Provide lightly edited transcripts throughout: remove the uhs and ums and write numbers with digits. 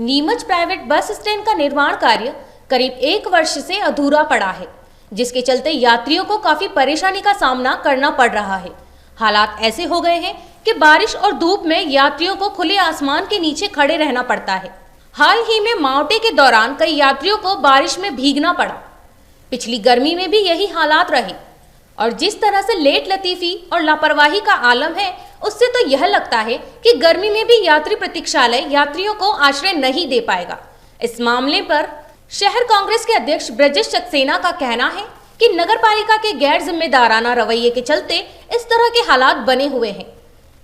Neemuch private bus stand का निर्माण कार्य करीब 1 वर्ष से अधूरा पड़ा है, जिसके चलते यात्रियों को काफी परेशानी का सामना करना पड़ रहा है। हालात ऐसे हो गए हैं कि बारिश और धूप में यात्रियों को खुले आसमान के नीचे खड़े रहना पड़ता है। हाल ही में मावठे के दौरान कई यात्रियों को बारिश में भीगना पड़ा। पिछली गर्मी में भी यही हालात रहे और जिस तरह से लेट लतीफी और लापरवाही का आलम है, उससे तो यह लगता है कि गर्मी में भी यात्री प्रतीक्षालय यात्रियों को आश्रय नहीं दे पाएगा। इस मामले पर शहर कांग्रेस के अध्यक्ष ब्रजेश सक्सेना का कहना है कि नगरपालिका के गैर जिम्मेदाराना रवैये के चलते इस तरह के हालात बने हुए हैं।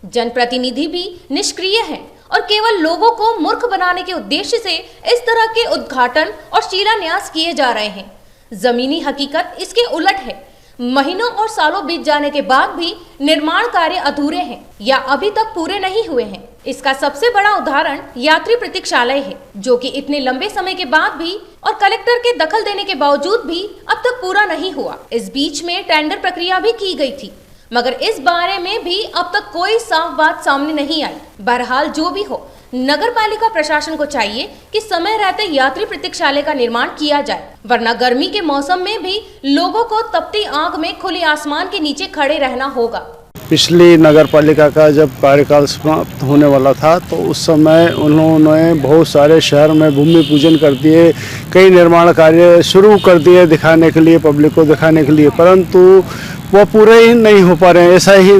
जनप्रतिनिधि भी निष्क्रिय हैं और केवल लोगों को मूर्ख बनाने के उद्देश्य से इस तरह के उद्घाटन और शिलान्यास किए जा रहे हैं। जमीनी हकीकत इसके उलट है। महीनों और सालों बीत जाने के बाद भी निर्माण कार्य अधूरे हैं या अभी तक पूरे नहीं हुए हैं। इसका सबसे बड़ा उदाहरण यात्री प्रतीक्षालय है, जो कि इतने लंबे समय के बाद भी और कलेक्टर के दखल देने के बावजूद भी अब तक पूरा नहीं हुआ। इस बीच में टेंडर प्रक्रिया भी की गई थी, मगर इस बारे में भी अब तक कोई साफ बात सामने नहीं आई। बहरहाल जो भी हो, नगरपालिका प्रशासन को चाहिए कि समय रहते यात्री प्रतीक्षालय का निर्माण किया जाए, वरना गर्मी के मौसम में भी लोगों को तपती आग में खुले आसमान के नीचे खड़े रहना होगा। पिछली नगरपालिका का जब कार्यकाल समाप्त होने वाला था तो उस समय उन्होंने बहुत सारे शहर में भूमि पूजन कर दिए, कई निर्माण कार्य शुरू कर दिए दिखाने के लिए, पब्लिक को दिखाने के लिए, परंतु वो पूरे ही नहीं हो पा रहे हैं। ऐसा ही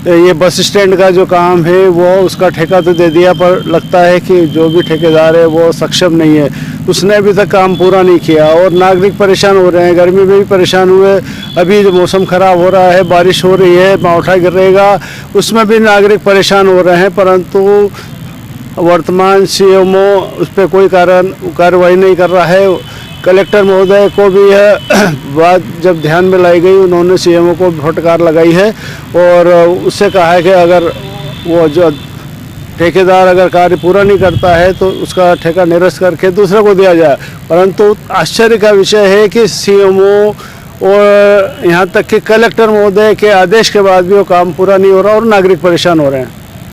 ये बस स्टैंड का जो काम है वो उसका ठेका तो दे दिया, पर लगता है कि जो भी ठेकेदार है वो सक्षम नहीं है, उसने अभी तक काम पूरा नहीं किया और नागरिक परेशान हो रहे हैं। गर्मी में भी परेशान हुए, अभी जो मौसम ख़राब हो रहा है, बारिश हो रही है, मावठा गिरेगा, उसमें भी नागरिक परेशान हो रहे हैं, परंतु वर्तमान सीएमओ उस पर कोई कार्रवाई नहीं कर रहा है। कलेक्टर महोदय को भी यह बात जब ध्यान में लाई गई, उन्होंने सीएमओ को फटकार लगाई है और उससे कहा है कि अगर वो जो ठेकेदार अगर कार्य पूरा नहीं करता है तो उसका ठेका निरस्त करके दूसरे को दिया जाए। परंतु आश्चर्य का विषय है कि सीएमओ और यहाँ तक कि कलेक्टर महोदय के आदेश के बाद भी वो काम पूरा नहीं हो रहा और नागरिक परेशान हो रहे हैं।